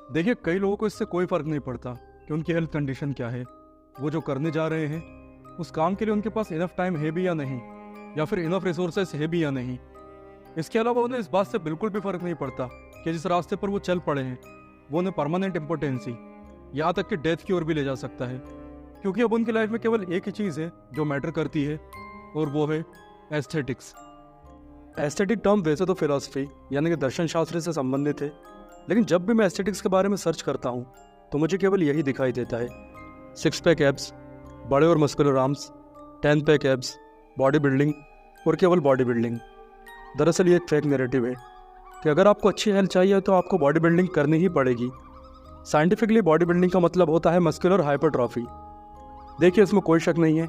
देखिए, कई लोगों को इससे कोई फ़र्क नहीं पड़ता कि उनकी हेल्थ कंडीशन क्या है। वो जो करने जा रहे हैं उस काम के लिए उनके पास इनफ टाइम है भी या नहीं, या फिर इनफ रिसोर्सेस है भी या नहीं। इसके अलावा उन्हें इस बात से बिल्कुल भी फ़र्क नहीं पड़ता कि जिस रास्ते पर वो चल पड़े हैं वो उन्हें परमानेंट इम्पोर्टेंसी, यहाँ तक कि डेथ की ओर भी ले जा सकता है। क्योंकि अब उनकी लाइफ में केवल एक ही चीज़ है जो मैटर करती है, और वो है एस्थेटिक्स। एस्थेटिक टर्म वैसे तो फिलॉसफी यानी कि दर्शन शास्त्र से संबंधित है, लेकिन जब भी मैं एस्थेटिक्स के बारे में सर्च करता हूँ तो मुझे केवल यही दिखाई देता है: 6 पैक एब्स, बड़े और muscular arms, 10 pack abs, body building और केवल बॉडी बिल्डिंग। दरअसल ये एक फेक नैरेटिव है कि अगर आपको अच्छी हेल्थ चाहिए तो आपको बॉडी बिल्डिंग करनी ही पड़ेगी। साइंटिफिकली बॉडी बिल्डिंग का मतलब होता है मस्कुलर हाइपरट्रॉफी। देखिए, इसमें कोई शक नहीं है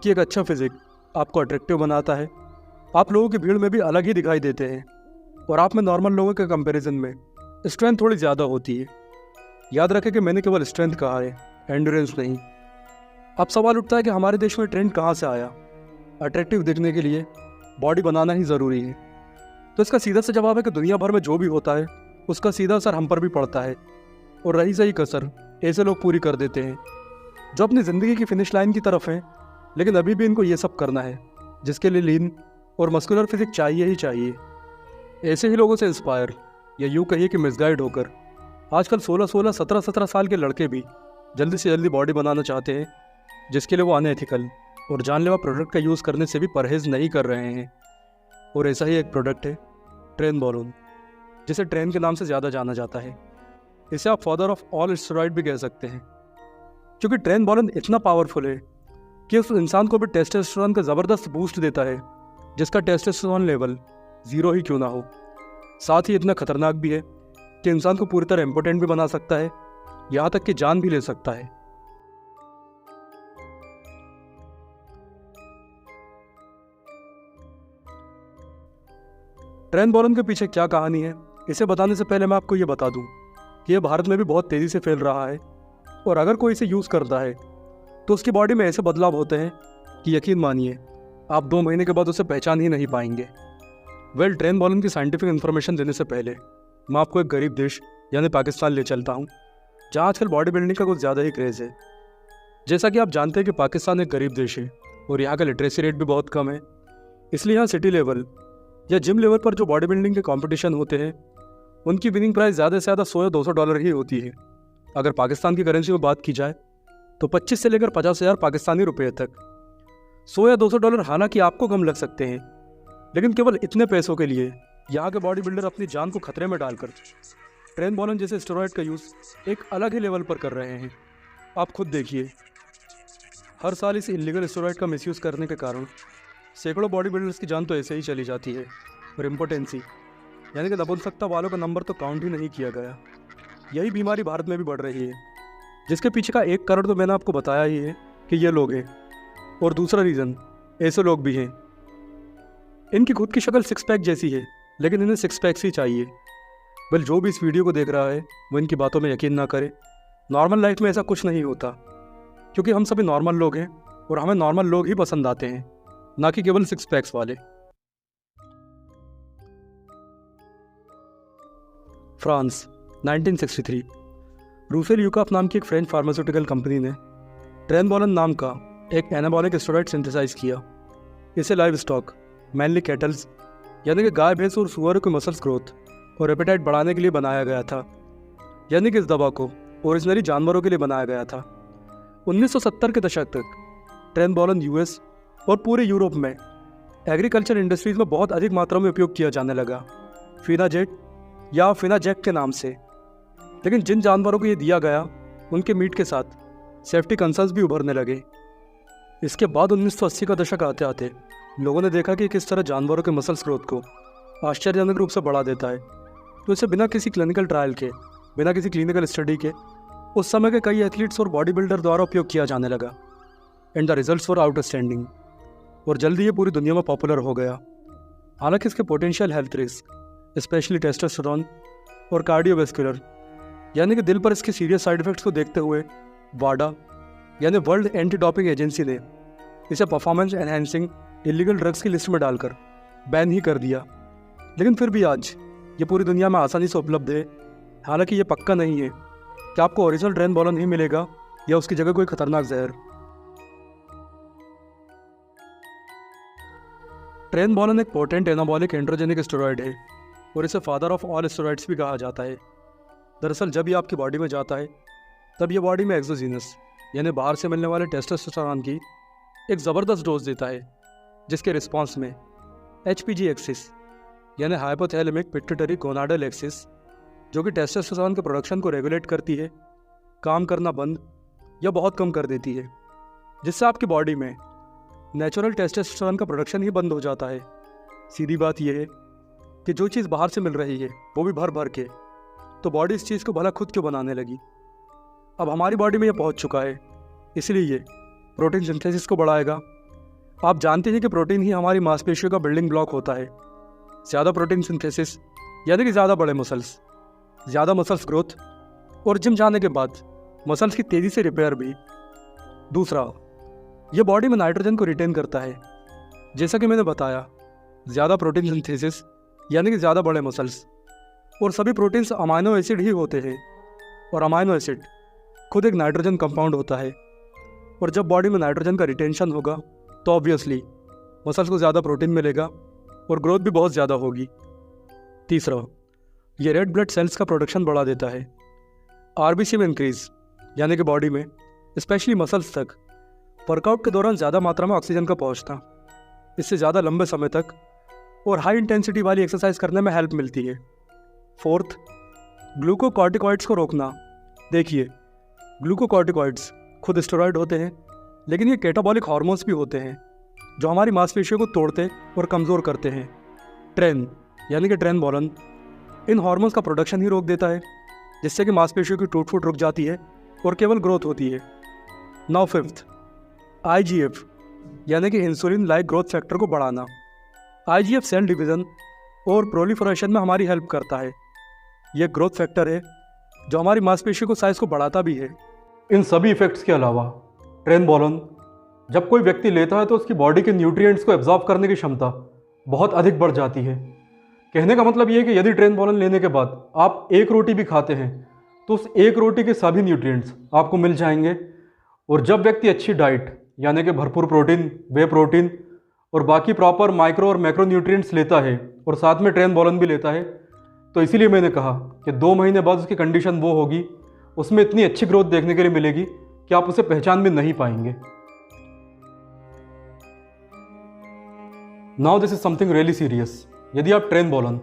कि एक अच्छा फिजिक आपको अट्रैक्टिव बनाता है। आप लोगों की भीड़ में भी अलग ही दिखाई देते हैं, और आप में नॉर्मल लोगों के कंपैरिजन में स्ट्रेंथ थोड़ी ज़्यादा होती है। याद रखें कि मैंने केवल स्ट्रेंथ कहा है, एंड्योरेंस नहीं। अब सवाल उठता है कि हमारे देश में ट्रेंड कहाँ से आया? अट्रैक्टिव दिखने के लिए बॉडी बनाना ही ज़रूरी है। तो इसका सीधा सा जवाब है कि दुनिया भर में जो भी होता है उसका सीधा असर हम पर भी पड़ता है, और रही सही कसर ऐसे लोग पूरी कर देते हैं जो अपनी ज़िंदगी की फिनिश लाइन की तरफ हैं, लेकिन अभी भी इनको ये सब करना है जिसके लिए लीन और मस्कुलर फिजिक चाहिए ही चाहिए। ऐसे ही लोगों से इंस्पायर, या यूँ कहिए कि मिसगाइड होकर आजकल 16-16, 17-17 साल के लड़के भी जल्दी से जल्दी बॉडी बनाना चाहते हैं, जिसके लिए वो अनएथिकल और जानलेवा प्रोडक्ट का यूज़ करने से भी परहेज़ नहीं कर रहे हैं। और ऐसा ही एक प्रोडक्ट है ट्रेनबोलोन, जिसे ट्रेन के नाम से ज़्यादा जाना जाता है। इसे आप फादर ऑफ ऑल स्टेरॉइड भी कह सकते हैं, क्योंकि ट्रेनबोलोन इतना पावरफुल है कि उस इंसान को भी टेस्टोस्टेरोन का ज़बरदस्त बूस्ट देता है जिसका टेस्टोस्टेरोन लेवल 0 ही क्यों ना हो। साथ ही इतना खतरनाक भी है कि इंसान को पूरी तरह इम्पोर्टेंट भी बना सकता है, यहाँ तक कि जान भी ले सकता है। ट्रेनबोलोन के पीछे क्या कहानी है, इसे बताने से पहले मैं आपको ये बता दूं कि यह भारत में भी बहुत तेज़ी से फैल रहा है, और अगर कोई इसे यूज़ करता है तो उसकी बॉडी में ऐसे बदलाव होते हैं कि यकीन मानिए आप 2 महीने के बाद उसे पहचान ही नहीं पाएंगे। ट्रेनबोलोन की साइंटिफिक इन्फॉर्मेशन देने से पहले मैं आपको एक गरीब देश यानी पाकिस्तान ले चलता हूँ, जहाँ आजकल बॉडी बिल्डिंग का कुछ ज़्यादा ही क्रेज़ है। जैसा कि आप जानते हैं कि पाकिस्तान एक गरीब देश है और यहाँ का लिटरेसी रेट भी बहुत कम है, इसलिए यहाँ सिटी लेवल या जिम लेवल पर जो बॉडी बिल्डिंग के कंपटीशन होते हैं उनकी विनिंग प्राइस ज़्यादा से ज़्यादा $100 या $200 ही होती है। अगर पाकिस्तान की करेंसी में बात की जाए तो 25 से लेकर 50,000 पाकिस्तानी रुपये तक। $100 या $200 हालांकि आपको कम लग सकते हैं, लेकिन केवल इतने पैसों के लिए यहाँ के बॉडी बिल्डर अपनी जान को खतरे में डालकर ट्रेनबोलोन जैसे स्टेरॉइड का यूज़ एक अलग ही लेवल पर कर रहे हैं। आप खुद देखिए, हर साल इस इलीगल स्टेरॉइड का मिसयूज़ करने के कारण सैकड़ों बॉडी बिल्डर्स की जान तो ऐसे ही चली जाती है, और इम्पोर्टेंसी यानी कि नपुंसकता वालों का नंबर तो काउंट ही नहीं किया गया। यही बीमारी भारत में भी बढ़ रही है, जिसके पीछे का 1 करोड़ तो मैंने आपको बताया ही है कि ये लोग हैं, और दूसरा रीज़न ऐसे लोग भी हैं। इनकी खुद की शक्ल 6 पैक जैसी है, लेकिन इन्हें 6 पैक्स ही चाहिए। जो भी इस वीडियो को देख रहा है वो इनकी बातों में यकीन ना करे। नॉर्मल लाइफ में ऐसा कुछ नहीं होता, क्योंकि हम सभी नॉर्मल लोग हैं और हमें नॉर्मल लोग ही पसंद आते हैं, ना कि केवल 6 पैक्स वाले। फ्रांस, 1963। रूसेल यूकाफ नाम की एक फ्रेंच फार्मास्यूटिकल कंपनी ने ट्रेनबोलोन नाम का एक एनाबॉलिक स्टेरॉइड सिंथेसाइज किया। इसे लाइव स्टॉक, मैनली कैटल्स यानी कि गाय, भैंस और सुअरों की मसल्स ग्रोथ और एपेटाइट बढ़ाने के लिए बनाया गया था, यानी कि इस दवा को ओरिजिनली जानवरों के लिए बनाया गया था। 1970 के दशक तक ट्रेनबोलोन यूएस और पूरे यूरोप में एग्रीकल्चर इंडस्ट्रीज में बहुत अधिक मात्रा में उपयोग किया जाने लगा, फिनाजेट या फिनाजेक के नाम से। लेकिन जिन जानवरों को ये दिया गया उनके मीट के साथ सेफ्टी कंसर्न्स भी उभरने लगे। इसके बाद 1980 का दशक आते आते लोगों ने देखा कि किस तरह जानवरों के मसल्स ग्रोथ को आश्चर्यजनक रूप से बढ़ा देता है, तो इसे बिना किसी क्लिनिकल ट्रायल के, बिना किसी क्लिनिकल स्टडी के उस समय के कई एथलीट्स और बॉडी बिल्डर द्वारा उपयोग किया जाने लगा। And the results were outstanding, और जल्दी ये पूरी दुनिया में पॉपुलर हो गया। हालांकि इसके potential health risk, specially testosterone और कार्डियोवैस्कुलर यानी कि दिल पर इसके सीरियस साइड इफेक्ट्स को देखते हुए वाडा यानी वर्ल्ड एंटी डोपिंग एजेंसी ने इसे परफॉर्मेंस एनहेंसिंग इलीगल ड्रग्स की लिस्ट में डालकर बैन ही कर दिया। लेकिन फिर भी आज ये पूरी दुनिया में आसानी से उपलब्ध है, हालांकि ये पक्का नहीं है कि आपको ओरिजिनल ट्रेनबोलोन ही मिलेगा या उसकी जगह कोई खतरनाक जहर। ट्रेनबोलोन एक पोटेंट एनाबॉलिक एंड्रोजेनिक स्टेरॉयड है और इसे फादर ऑफ ऑल स्टेरॉइड्स भी कहा जाता है। दरअसल जब ये आपकी बॉडी में जाता है तब ये बॉडी में एक्सोजीनस यानी बाहर से मिलने वाले टेस्टोस्टेरोन की एक ज़बरदस्त डोज देता है, जिसके रिस्पॉन्स में HPG एक्सिस यानी हाइपोथैलेमिक पिट्यूटरी गोनाडल एक्सिस, जो कि टेस्टोस्टेरोन के प्रोडक्शन को रेगुलेट करती है, काम करना बंद या बहुत कम कर देती है, जिससे आपकी बॉडी में नेचुरल टेस्टोस्टेरोन का प्रोडक्शन ही बंद हो जाता है। सीधी बात यह है कि जो चीज़ बाहर से मिल रही है वो भी भर भर के, तो बॉडी इस चीज़ को भला खुद क्यों बनाने लगी। अब हमारी बॉडी में ये पहुंच चुका है, इसलिए ये प्रोटीन सिंथेसिस को बढ़ाएगा। आप जानते हैं कि प्रोटीन ही हमारी मांसपेशियों का बिल्डिंग ब्लॉक होता है। ज़्यादा प्रोटीन सिंथेसिस यानी कि ज़्यादा बड़े मसल्स, ज़्यादा मसल्स ग्रोथ और जिम जाने के बाद मसल्स की तेज़ी से रिपेयर भी। दूसरा, ये बॉडी में नाइट्रोजन को रिटेन करता है। जैसा कि मैंने बताया, ज़्यादा प्रोटीन सिंथेसिस यानी कि ज़्यादा बड़े मसल्स, और सभी प्रोटीन्स अमाइनो एसिड ही होते हैं, और अमाइनो एसिड खुद एक नाइट्रोजन कंपाउंड होता है। और जब बॉडी में नाइट्रोजन का रिटेंशन होगा तो ऑब्वियसली मसल्स को ज़्यादा प्रोटीन मिलेगा और ग्रोथ भी बहुत ज़्यादा होगी। तीसरा, ये रेड ब्लड सेल्स का प्रोडक्शन बढ़ा देता है। RBC में इंक्रीज यानी कि बॉडी में स्पेशली मसल्स तक वर्कआउट के दौरान ज़्यादा मात्रा में ऑक्सीजन का पहुंचना, इससे ज़्यादा लंबे समय तक और हाई इंटेंसिटी वाली एक्सरसाइज करने में हेल्प मिलती है। फोर्थ, ग्लूकोकॉर्टिकॉइड्स को रोकना। देखिए, ग्लूकोकॉर्टिकॉइड्स खुद स्टेरॉइड होते हैं, लेकिन ये कैटाबॉलिक हार्मोन्स भी होते हैं जो हमारी मांसपेशियों को तोड़ते और कमज़ोर करते हैं। ट्रेन यानी कि ट्रेनबोलोन इन हार्मोन्स का प्रोडक्शन ही रोक देता है, जिससे कि मांसपेशियों की टूट फूट रुक जाती है और केवल ग्रोथ होती है। नाउ फिफ्थ, IGF यानी कि इंसुलिन लाइक ग्रोथ फैक्टर को बढ़ाना। IGF सेल डिवीज़न और प्रोलिफरेशन में हमारी हेल्प करता है। यह ग्रोथ फैक्टर है जो हमारी मांसपेशियों को साइज़ को बढ़ाता भी है। इन सभी इफेक्ट्स के अलावा ट्रेनबोलोन जब कोई व्यक्ति लेता है तो उसकी बॉडी के न्यूट्रिएंट्स को एब्जॉर्ब करने की क्षमता बहुत अधिक बढ़ जाती है। कहने का मतलब ये है कि यदि ट्रेनबोलोन लेने के बाद आप एक रोटी भी खाते हैं तो उस एक रोटी के सभी न्यूट्रिएंट्स आपको मिल जाएंगे। और जब व्यक्ति अच्छी डाइट यानी कि भरपूर प्रोटीन, वे प्रोटीन और बाकी प्रॉपर माइक्रो और मैक्रो न्यूट्रिएंट्स लेता है और साथ में ट्रेनबोलोन भी लेता है, तो इसीलिए मैंने कहा कि 2 महीने बाद उसकी कंडीशन वो होगी, उसमें इतनी अच्छी ग्रोथ देखने के लिए मिलेगी कि आप उसे पहचान भी नहीं पाएंगे। Now this is something really serious. यदि आप ट्रेनबोलोन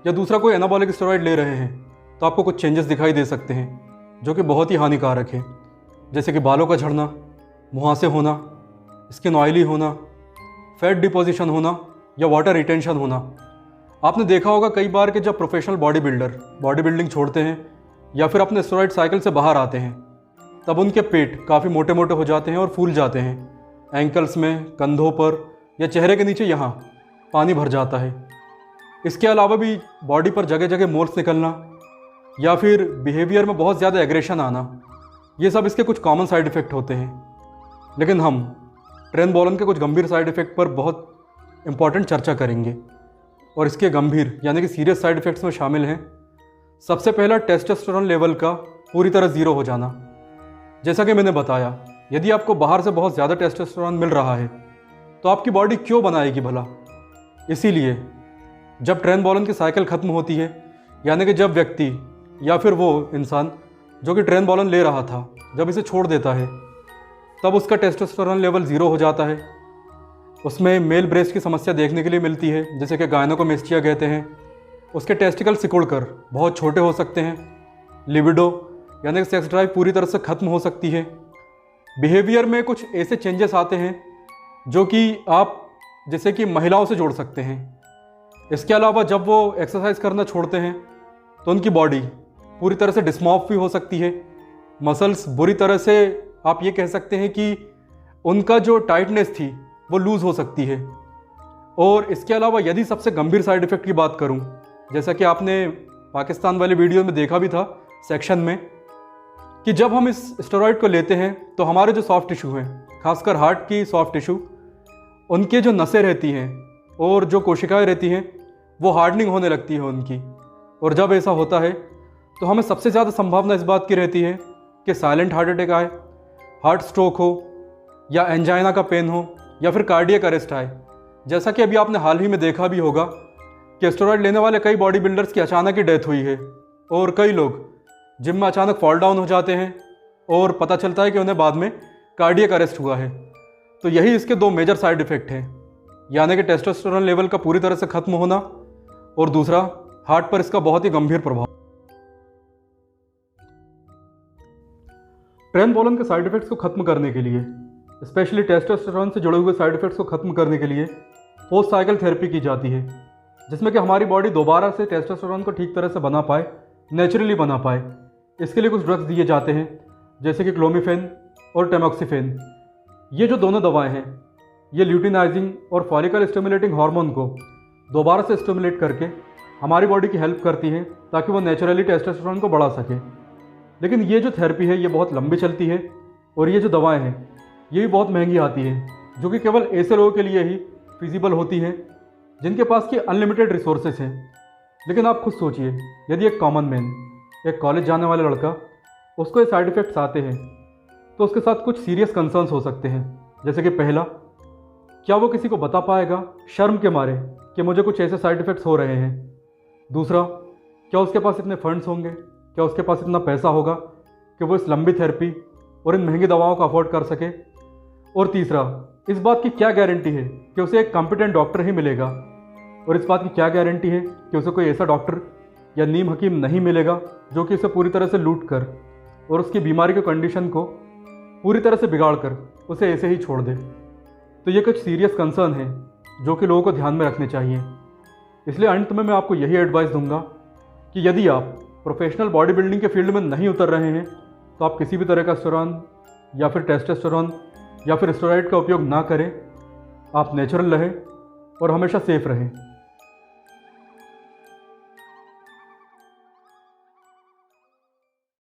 या दूसरा कोई एनाबॉलिक स्टेरॉइड ले रहे हैं तो आपको कुछ चेंजेस दिखाई दे सकते हैं जो कि बहुत ही हानिकारक है, जैसे कि बालों का झड़ना, मुहासे होना, स्किन ऑयली होना, फैट डिपोजिशन होना या वाटर रिटेंशन होना। आपने देखा होगा कई बार कि जब professional body builder body building छोड़ते हैं या फिर अपने स्टेरॉइड साइकिल से बाहर आते हैं, तब उनके पेट काफ़ी मोटे मोटे हो जाते हैं और फूल जाते हैं। एंकल्स में, कंधों पर या चेहरे के नीचे यहाँ पानी भर जाता है। इसके अलावा भी बॉडी पर जगह जगह मोल्स निकलना या फिर बिहेवियर में बहुत ज़्यादा एग्रेशन आना, ये सब इसके कुछ कॉमन साइड इफ़ेक्ट होते हैं। लेकिन हम ट्रेनबोलोन के कुछ गंभीर साइड इफ़ेक्ट पर बहुत इंपॉर्टेंट चर्चा करेंगे, और इसके गंभीर यानी कि सीरियस साइड इफ़ेक्ट्स में शामिल हैं। सबसे पहला, टेस्टोस्टेरोन लेवल का पूरी तरह ज़ीरो हो जाना। जैसा कि मैंने बताया, यदि आपको बाहर से बहुत ज़्यादा टेस्टोस्टेरोन मिल रहा है तो आपकी बॉडी क्यों बनाएगी भला। इसीलिए जब ट्रेनबोलोन की साइकिल ख़त्म होती है, यानी कि जब व्यक्ति या फिर वो इंसान जो कि ट्रेनबोलोन ले रहा था जब इसे छोड़ देता है, तब उसका टेस्टोस्टेरोन लेवल 0 हो जाता है। उसमें मेल ब्रेस्ट की समस्या देखने के लिए मिलती है, जिसे कि गायनोकोमेस्टिया कहते हैं। उसके टेस्टिकल सिकुड़कर बहुत छोटे हो सकते हैं। लिबिडो यानी कि सेक्स ड्राइव पूरी तरह से ख़त्म हो सकती है। बिहेवियर में कुछ ऐसे चेंजेस आते हैं जो कि आप जैसे कि महिलाओं से जोड़ सकते हैं। इसके अलावा जब वो एक्सरसाइज करना छोड़ते हैं तो उनकी बॉडी पूरी तरह से डिस्मॉर्फ भी हो सकती है। मसल्स बुरी तरह से, आप ये कह सकते हैं कि उनका जो टाइटनेस थी वो लूज़ हो सकती है। और इसके अलावा यदि सबसे गंभीर साइड इफ़ेक्ट की बात करूं, जैसा कि आपने पाकिस्तान वाले वीडियो में देखा भी था सेक्शन में, कि जब हम इस स्टेरॉइड को लेते हैं तो हमारे जो सॉफ्ट टिश्यू हैं, खासकर हार्ट की सॉफ्ट टिश्यू, उनके जो नसें रहती हैं और जो कोशिकाएं रहती हैं वो हार्डनिंग होने लगती है उनकी। और जब ऐसा होता है तो हमें सबसे ज़्यादा संभावना इस बात की रहती है कि साइलेंट हार्ट अटैक आए, हार्ट स्ट्रोक हो, या एंजाइना का पेन हो, या फिर कार्डियक अरेस्ट आए। जैसा कि अभी आपने हाल ही में देखा भी होगा कि स्टेरॉइड लेने वाले कई बॉडी बिल्डर्स की अचानक ही डेथ हुई है, और कई लोग जिम में अचानक फॉल डाउन हो जाते हैं और पता चलता है कि उन्हें बाद में कार्डियक अरेस्ट हुआ है। तो यही इसके दो मेजर साइड इफ़ेक्ट हैं, यानी कि टेस्टोस्टेरोन लेवल का पूरी तरह से खत्म होना, और दूसरा हार्ट पर इसका बहुत ही गंभीर प्रभाव। ट्रेनबोलोन के साइड इफेक्ट्स को खत्म करने के लिए, स्पेशली टेस्टोस्टेरोन से जुड़े हुए साइड इफेक्ट्स को खत्म करने के लिए पोस्ट साइकिल थेरेपी की जाती है, जिसमें कि हमारी बॉडी दोबारा से टेस्टोस्टेरोन को ठीक तरह से बना पाए, नेचुरली बना पाए। इसके लिए कुछ ड्रग्स दिए जाते हैं, जैसे कि क्लोमिफेन और टेमोक्सिफेन। ये जो दोनों दवाएं हैं, ये ल्यूटिनाइजिंग और फॉलिकल स्टिमुलेटिंग हार्मोन को दोबारा से स्टिमुलेट करके हमारी बॉडी की हेल्प करती हैं, ताकि वो नेचुरली टेस्टोस्टेरोन को बढ़ा सके। लेकिन ये जो थेरेपी है ये बहुत लंबी चलती है, और ये जो दवाएं हैं ये भी बहुत महंगी आती हैं, जो कि केवल ऐसे लोगों के लिए ही फिजिबल होती हैं जिनके पास की अनलिमिटेड रिसोर्सेज हैं। लेकिन आप खुद सोचिए, यदि एक कॉमन मैन, एक कॉलेज जाने वाला लड़का, उसको ये साइड इफ़ेक्ट्स आते हैं, तो उसके साथ कुछ सीरियस कंसर्न्स हो सकते हैं। जैसे कि पहला, क्या वो किसी को बता पाएगा शर्म के मारे कि मुझे कुछ ऐसे साइड इफ़ेक्ट्स हो रहे हैं? दूसरा, क्या उसके पास इतने फंड्स होंगे, क्या उसके पास इतना पैसा होगा कि वो इस लंबी थेरेपी और इन महंगी दवाओं को अफोर्ड कर सके? और तीसरा, इस बात की क्या गारंटी है कि उसे एक कॉम्पिटेंट डॉक्टर ही मिलेगा? और इस बात की क्या गारंटी है कि उसे कोई ऐसा डॉक्टर या नीम हकीम नहीं मिलेगा जो कि उसे पूरी तरह से लूट कर और उसकी बीमारी की कंडीशन को पूरी तरह से बिगाड़ कर उसे ऐसे ही छोड़ दे? तो ये कुछ सीरियस कंसर्न है जो कि लोगों को ध्यान में रखने चाहिए। इसलिए अंत में मैं आपको यही एडवाइस दूंगा कि यदि आप प्रोफेशनल बॉडी बिल्डिंग के फील्ड में नहीं उतर रहे हैं, तो आप किसी भी तरह का स्टेरॉन या फिर टेस्टोस्टेरोन या फिर स्टेरॉइड का उपयोग ना करें। आप नेचुरल रहें और हमेशा सेफ रहें।